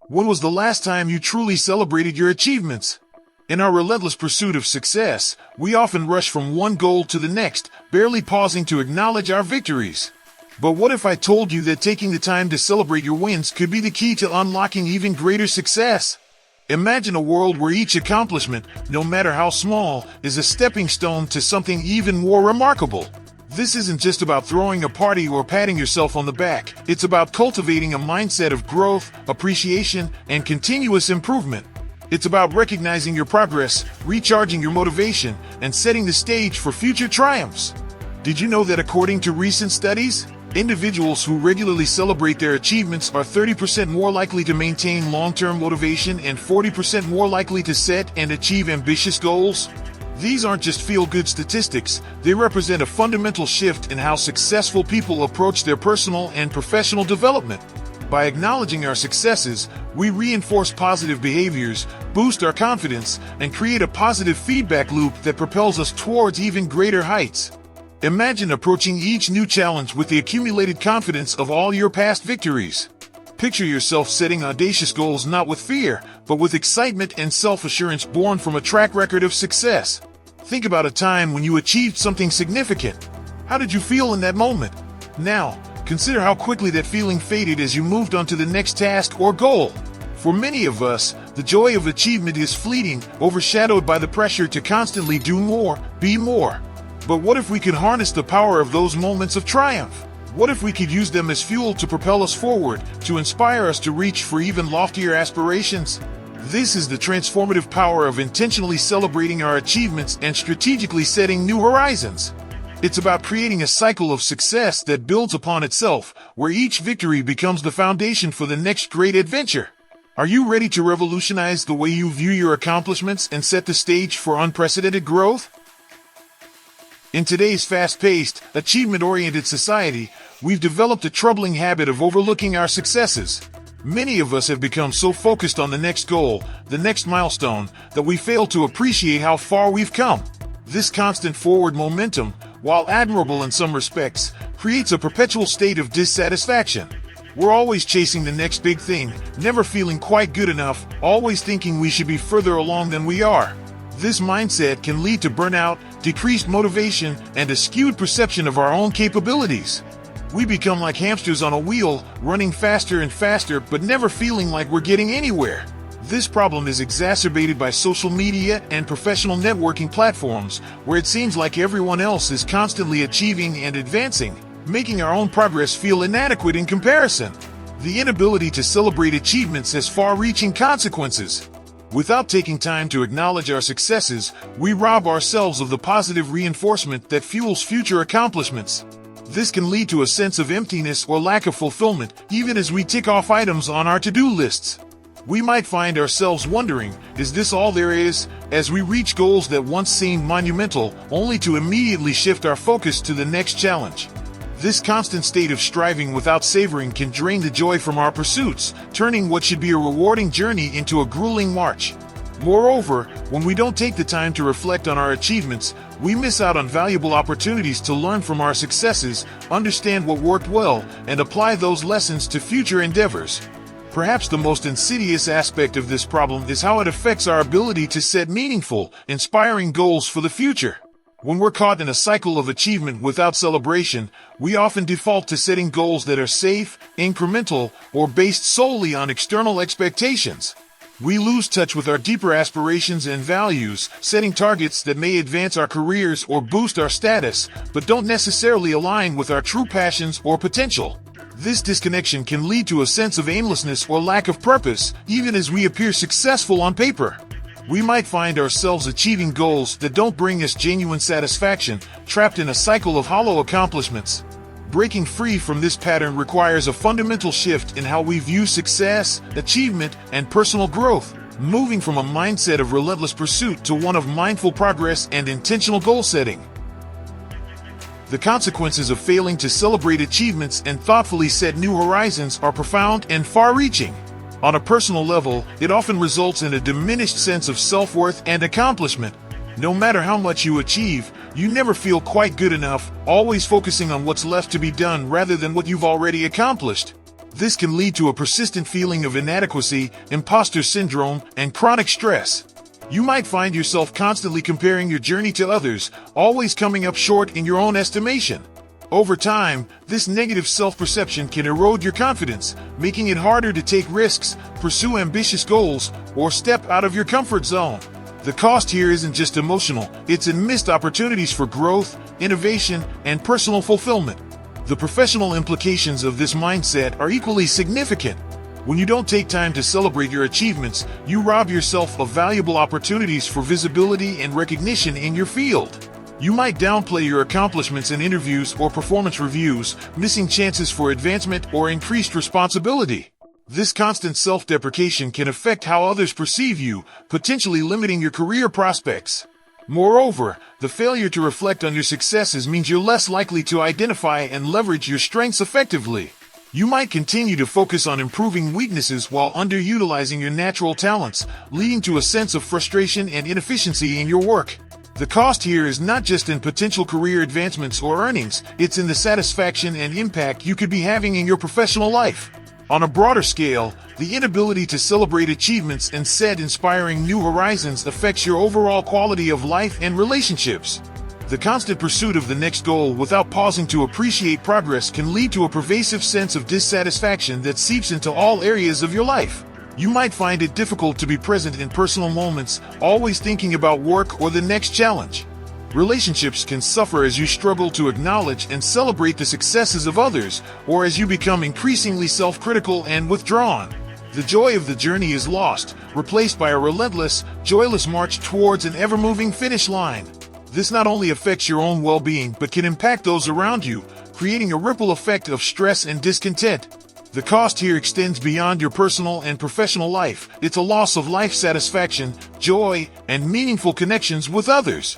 When was the last time you truly celebrated your achievements? In our relentless pursuit of success, we often rush from one goal to the next, barely pausing to acknowledge our victories. But what if I told you that taking the time to celebrate your wins could be the key to unlocking even greater success? Imagine a world where each accomplishment, no matter how small, is a stepping stone to something even more remarkable. This isn't just about throwing a party or patting yourself on the back. It's about cultivating a mindset of growth, appreciation, and continuous improvement. It's about recognizing your progress, recharging your motivation, and setting the stage for future triumphs. Did you know that according to recent studies, individuals who regularly celebrate their achievements are 30% more likely to maintain long-term motivation and 40% more likely to set and achieve ambitious goals? These aren't just feel-good statistics, they represent a fundamental shift in how successful people approach their personal and professional development. By acknowledging our successes, we reinforce positive behaviors, boost our confidence, and create a positive feedback loop that propels us towards even greater heights. Imagine approaching each new challenge with the accumulated confidence of all your past victories. Picture yourself setting audacious goals not with fear, but with excitement and self-assurance born from a track record of success. Think about a time when you achieved something significant. How did you feel in that moment? Now, consider how quickly that feeling faded as you moved on to the next task or goal. For many of us, the joy of achievement is fleeting, overshadowed by the pressure to constantly do more, be more. But what if we could harness the power of those moments of triumph? What if we could use them as fuel to propel us forward, to inspire us to reach for even loftier aspirations? This is the transformative power of intentionally celebrating our achievements and strategically setting new horizons. It's about creating a cycle of success that builds upon itself, where each victory becomes the foundation for the next great adventure. Are you ready to revolutionize the way you view your accomplishments and set the stage for unprecedented growth? In today's fast-paced, achievement-oriented society, we've developed a troubling habit of overlooking our successes. Many of us have become so focused on the next goal, the next milestone, that we fail to appreciate how far we've come. This constant forward momentum, while admirable in some respects, creates a perpetual state of dissatisfaction. We're always chasing the next big thing, never feeling quite good enough, always thinking we should be further along than we are. This mindset can lead to burnout, decreased motivation, and a skewed perception of our own capabilities. We become like hamsters on a wheel, running faster and faster, but never feeling like we're getting anywhere. This problem is exacerbated by social media and professional networking platforms, where it seems like everyone else is constantly achieving and advancing, making our own progress feel inadequate in comparison. The inability to celebrate achievements has far-reaching consequences. Without taking time to acknowledge our successes, we rob ourselves of the positive reinforcement that fuels future accomplishments. This can lead to a sense of emptiness or lack of fulfillment, even as we tick off items on our to-do lists. We might find ourselves wondering, is this all there is, as we reach goals that once seemed monumental, only to immediately shift our focus to the next challenge. This constant state of striving without savoring can drain the joy from our pursuits, turning what should be a rewarding journey into a grueling march. Moreover, when we don't take the time to reflect on our achievements, we miss out on valuable opportunities to learn from our successes, understand what worked well, and apply those lessons to future endeavors. Perhaps the most insidious aspect of this problem is how it affects our ability to set meaningful, inspiring goals for the future. When we're caught in a cycle of achievement without celebration, we often default to setting goals that are safe, incremental, or based solely on external expectations. We lose touch with our deeper aspirations and values, setting targets that may advance our careers or boost our status, but don't necessarily align with our true passions or potential. This disconnection can lead to a sense of aimlessness or lack of purpose, even as we appear successful on paper. We might find ourselves achieving goals that don't bring us genuine satisfaction, trapped in a cycle of hollow accomplishments. Breaking free from this pattern requires a fundamental shift in how we view success, achievement, and personal growth, moving from a mindset of relentless pursuit to one of mindful progress and intentional goal setting. The consequences of failing to celebrate achievements and thoughtfully set new horizons are profound and far-reaching. On a personal level, it often results in a diminished sense of self-worth and accomplishment. No matter how much you achieve, you never feel quite good enough, always focusing on what's left to be done rather than what you've already accomplished. This can lead to a persistent feeling of inadequacy, imposter syndrome, and chronic stress. You might find yourself constantly comparing your journey to others, always coming up short in your own estimation. Over time, this negative self-perception can erode your confidence, making it harder to take risks, pursue ambitious goals, or step out of your comfort zone. The cost here isn't just emotional, it's in missed opportunities for growth, innovation, and personal fulfillment. The professional implications of this mindset are equally significant. When you don't take time to celebrate your achievements, you rob yourself of valuable opportunities for visibility and recognition in your field. You might downplay your accomplishments in interviews or performance reviews, missing chances for advancement or increased responsibility. This constant self-deprecation can affect how others perceive you, potentially limiting your career prospects. Moreover, the failure to reflect on your successes means you're less likely to identify and leverage your strengths effectively. You might continue to focus on improving weaknesses while underutilizing your natural talents, leading to a sense of frustration and inefficiency in your work. The cost here is not just in potential career advancements or earnings, it's in the satisfaction and impact you could be having in your professional life. On a broader scale, the inability to celebrate achievements and set inspiring new horizons affects your overall quality of life and relationships. The constant pursuit of the next goal without pausing to appreciate progress can lead to a pervasive sense of dissatisfaction that seeps into all areas of your life. You might find it difficult to be present in personal moments, always thinking about work or the next challenge. Relationships can suffer as you struggle to acknowledge and celebrate the successes of others, or as you become increasingly self-critical and withdrawn. The joy of the journey is lost, replaced by a relentless, joyless march towards an ever-moving finish line. This not only affects your own well-being but can impact those around you, creating a ripple effect of stress and discontent. The cost here extends beyond your personal and professional life. It's a loss of life satisfaction, joy, and meaningful connections with others.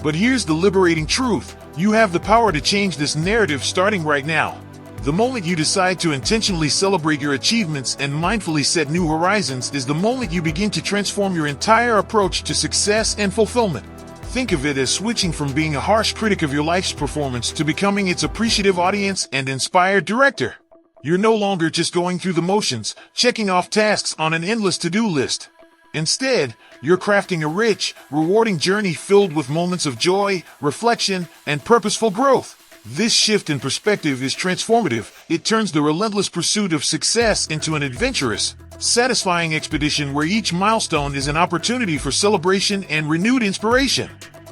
But here's the liberating truth. You have the power to change this narrative starting right now. The moment you decide to intentionally celebrate your achievements and mindfully set new horizons is the moment you begin to transform your entire approach to success and fulfillment. Think of it as switching from being a harsh critic of your life's performance to becoming its appreciative audience and inspired director. You're no longer just going through the motions, checking off tasks on an endless to-do list. Instead, you're crafting a rich, rewarding journey filled with moments of joy, reflection, and purposeful growth. This shift in perspective is transformative. It turns the relentless pursuit of success into an adventurous, satisfying expedition where each milestone is an opportunity for celebration and renewed inspiration.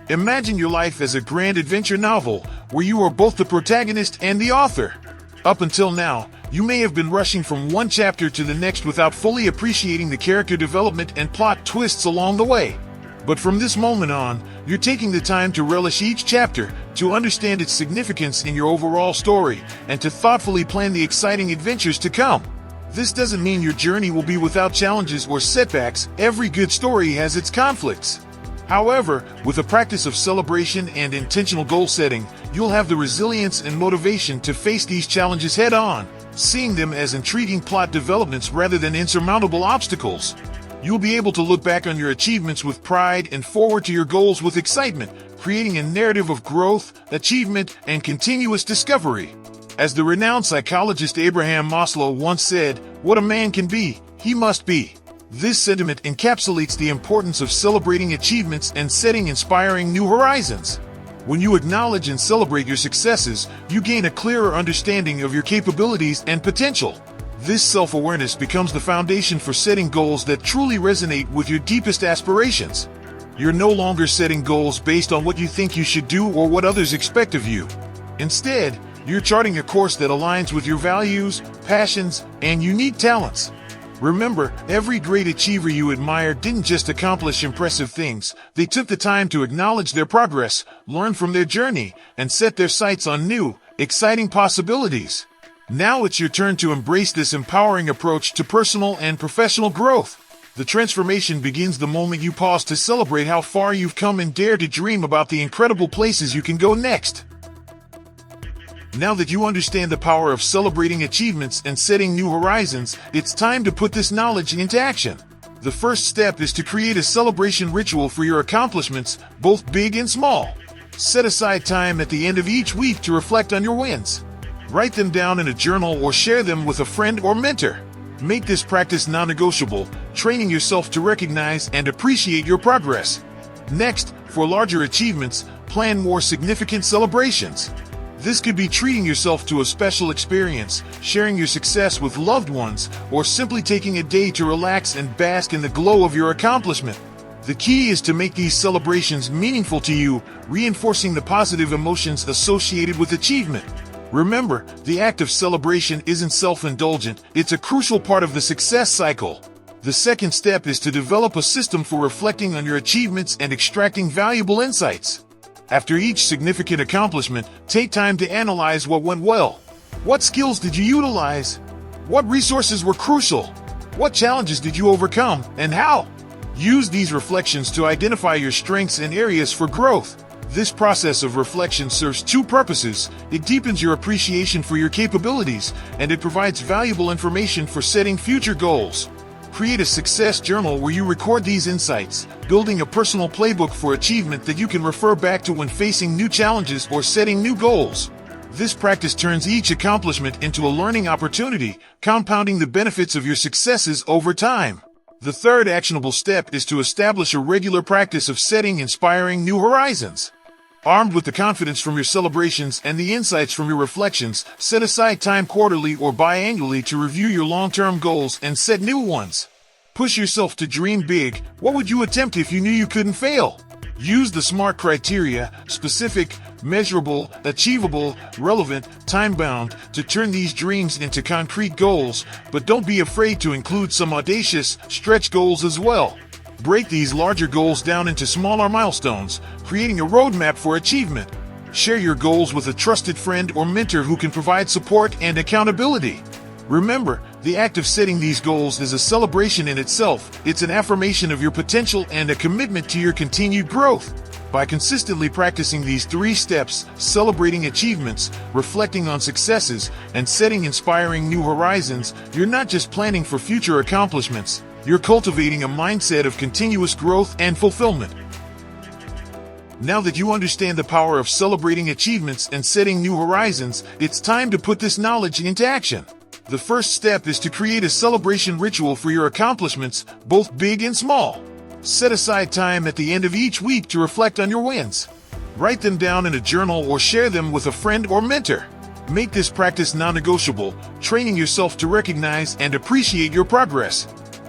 Imagine your life as a grand adventure novel, where you are both the protagonist and the author. Up until now, you may have been rushing from one chapter to the next without fully appreciating the character development and plot twists along the way. But from this moment on, you're taking the time to relish each chapter, to understand its significance in your overall story, and to thoughtfully plan the exciting adventures to come. This doesn't mean your journey will be without challenges or setbacks. Every good story has its conflicts. However, with a practice of celebration and intentional goal setting, you'll have the resilience and motivation to face these challenges head-on, seeing them as intriguing plot developments rather than insurmountable obstacles. You'll be able to look back on your achievements with pride and forward to your goals with excitement, creating a narrative of growth, achievement, and continuous discovery. As the renowned psychologist Abraham Maslow once said, "What a man can be, he must be." This sentiment encapsulates the importance of celebrating achievements and setting inspiring new horizons. When you acknowledge and celebrate your successes, you gain a clearer understanding of your capabilities and potential. This self-awareness becomes the foundation for setting goals that truly resonate with your deepest aspirations. You're no longer setting goals based on what you think you should do or what others expect of you. Instead, you're charting a course that aligns with your values, passions, and unique talents. Remember, every great achiever you admire didn't just accomplish impressive things. They took the time to acknowledge their progress, learn from their journey, and set their sights on new, exciting possibilities. Now it's your turn to embrace this empowering approach to personal and professional growth. The transformation begins the moment you pause to celebrate how far you've come and dare to dream about the incredible places you can go next. Now that you understand the power of celebrating achievements and setting new horizons, it's time to put this knowledge into action. The first step is to create a celebration ritual for your accomplishments, both big and small. Set aside time at the end of each week to reflect on your wins. Write them down in a journal or share them with a friend or mentor. Make this practice non-negotiable, training yourself to recognize and appreciate your progress. Next, for larger achievements, plan more significant celebrations. This could be treating yourself to a special experience, sharing your success with loved ones, or simply taking a day to relax and bask in the glow of your accomplishment. The key is to make these celebrations meaningful to you, reinforcing the positive emotions associated with achievement. Remember, the act of celebration isn't self-indulgent, it's a crucial part of the success cycle. The second step is to develop a system for reflecting on your achievements and extracting valuable insights. After each significant accomplishment, take time to analyze what went well. What skills did you utilize? What resources were crucial? What challenges did you overcome, and how? Use these reflections to identify your strengths and areas for growth. This process of reflection serves two purposes. It deepens your appreciation for your capabilities, and it provides valuable information for setting future goals. Create a success journal where you record these insights, building a personal playbook for achievement that you can refer back to when facing new challenges or setting new goals. This practice turns each accomplishment into a learning opportunity, compounding the benefits of your successes over time. The third actionable step is to establish a regular practice of setting inspiring new horizons. Armed with the confidence from your celebrations and the insights from your reflections, set aside time quarterly or biannually to review your long-term goals and set new ones. Push yourself to dream big. What would you attempt if you knew you couldn't fail? Use the SMART criteria, specific, measurable, achievable, relevant, time-bound, to turn these dreams into concrete goals, but don't be afraid to include some audacious, stretch goals as well. Break these larger goals down into smaller milestones, creating a roadmap for achievement. Share your goals with a trusted friend or mentor who can provide support and accountability. Remember, the act of setting these goals is a celebration in itself. It's an affirmation of your potential and a commitment to your continued growth. By consistently practicing these 3 steps, celebrating achievements, reflecting on successes, and setting inspiring new horizons, you're not just planning for future accomplishments. You're cultivating a mindset of continuous growth and fulfillment. Now that you understand the power of celebrating achievements and setting new horizons, it's time to put this knowledge into action. The first step is to create a celebration ritual for your accomplishments, both big and small. Set aside time at the end of each week to reflect on your wins. Write them down in a journal or share them with a friend or mentor. Make this practice non-negotiable, training yourself to recognize and appreciate your progress.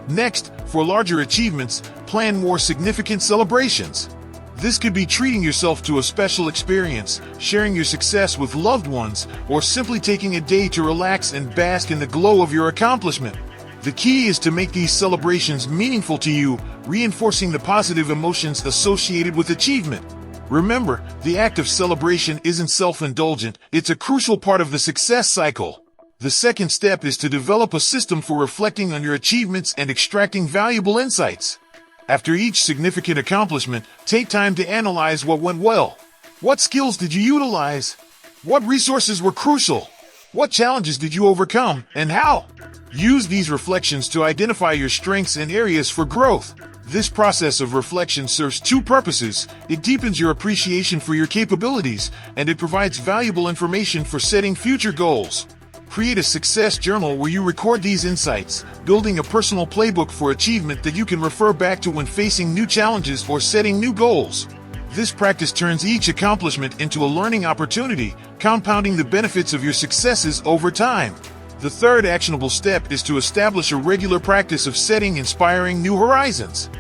Next, for larger achievements, plan more significant celebrations. This could be treating yourself to a special experience, sharing your success with loved ones, or simply taking a day to relax and bask in the glow of your accomplishment. The key is to make these celebrations meaningful to you, reinforcing the positive emotions associated with achievement. Remember, the act of celebration isn't self-indulgent, it's a crucial part of the success cycle. The second step is to develop a system for reflecting on your achievements and extracting valuable insights. After each significant accomplishment, take time to analyze what went well. What skills did you utilize? What resources were crucial? What challenges did you overcome, and how? Use these reflections to identify your strengths and areas for growth. This process of reflection serves two purposes. It deepens your appreciation for your capabilities, and it provides valuable information for setting future goals. Create a success journal where you record these insights, building a personal playbook for achievement that you can refer back to when facing new challenges or setting new goals. This practice turns each accomplishment into a learning opportunity, compounding the benefits of your successes over time. The third actionable step is to establish a regular practice of setting inspiring new horizons.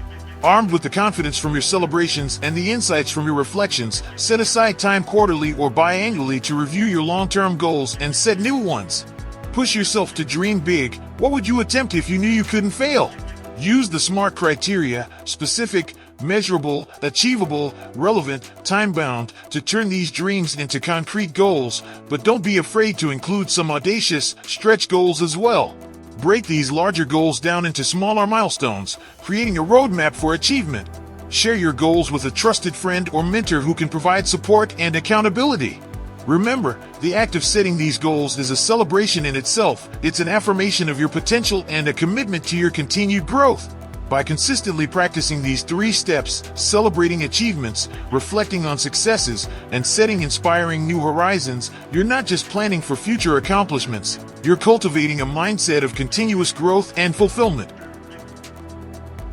Armed with the confidence from your celebrations and the insights from your reflections, set aside time quarterly or biannually to review your long-term goals and set new ones. Push yourself to dream big. What would you attempt if you knew you couldn't fail? Use the SMART criteria, specific, measurable, achievable, relevant, time-bound, to turn these dreams into concrete goals, but don't be afraid to include some audacious, stretch goals as well. Break these larger goals down into smaller milestones, creating a roadmap for achievement. Share your goals with a trusted friend or mentor who can provide support and accountability. Remember, the act of setting these goals is a celebration in itself. It's an affirmation of your potential and a commitment to your continued growth. By consistently practicing these 3 steps, celebrating achievements, reflecting on successes, and setting inspiring new horizons, you're not just planning for future accomplishments, you're cultivating a mindset of continuous growth and fulfillment.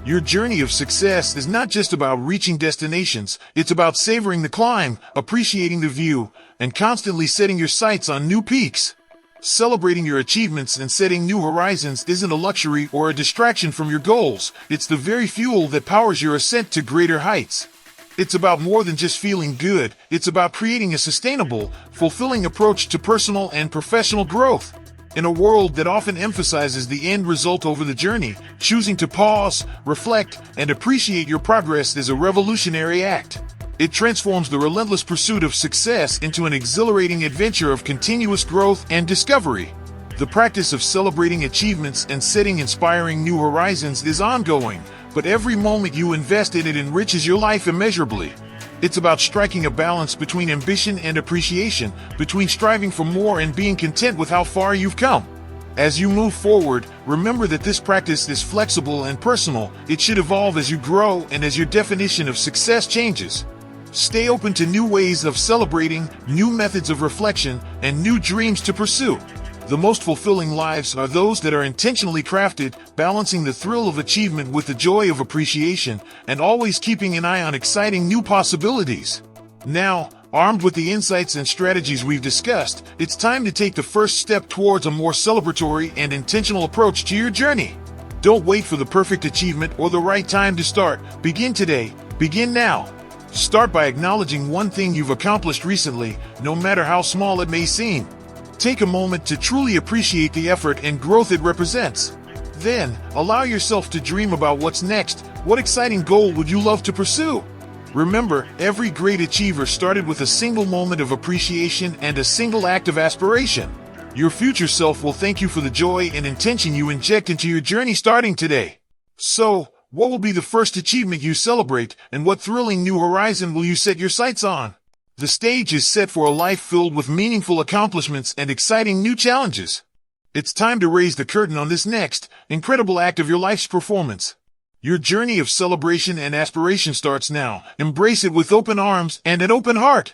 Your journey of success is not just about reaching destinations, it's about savoring the climb, appreciating the view, and constantly setting your sights on new peaks. Celebrating your achievements and setting new horizons isn't a luxury or a distraction from your goals. It's the very fuel that powers your ascent to greater heights. It's about more than just feeling good. It's about creating a sustainable, fulfilling approach to personal and professional growth. In a world that often emphasizes the end result over the journey, choosing to pause, reflect, and appreciate your progress is a revolutionary act. It transforms the relentless pursuit of success into an exhilarating adventure of continuous growth and discovery. The practice of celebrating achievements and setting inspiring new horizons is ongoing, but every moment you invest in it enriches your life immeasurably. It's about striking a balance between ambition and appreciation, between striving for more and being content with how far you've come. As you move forward, remember that this practice is flexible and personal. It should evolve as you grow and as your definition of success changes. Stay open to new ways of celebrating, new methods of reflection, and new dreams to pursue. The most fulfilling lives are those that are intentionally crafted, balancing the thrill of achievement with the joy of appreciation, and always keeping an eye on exciting new possibilities. Now, armed with the insights and strategies we've discussed, it's time to take the first step towards a more celebratory and intentional approach to your journey. Don't wait for the perfect achievement or the right time to start. Begin today. Begin now. Start by acknowledging one thing you've accomplished recently, no matter how small it may seem. Take a moment to truly appreciate the effort and growth it represents. Then, allow yourself to dream about what's next. What exciting goal would you love to pursue? Remember, every great achiever started with a single moment of appreciation and a single act of aspiration. Your future self will thank you for the joy and intention you inject into your journey starting today. So, what will be the first achievement you celebrate, and what thrilling new horizon will you set your sights on? The stage is set for a life filled with meaningful accomplishments and exciting new challenges. It's time to raise the curtain on this next, incredible act of your life's performance. Your journey of celebration and aspiration starts now. Embrace it with open arms and an open heart.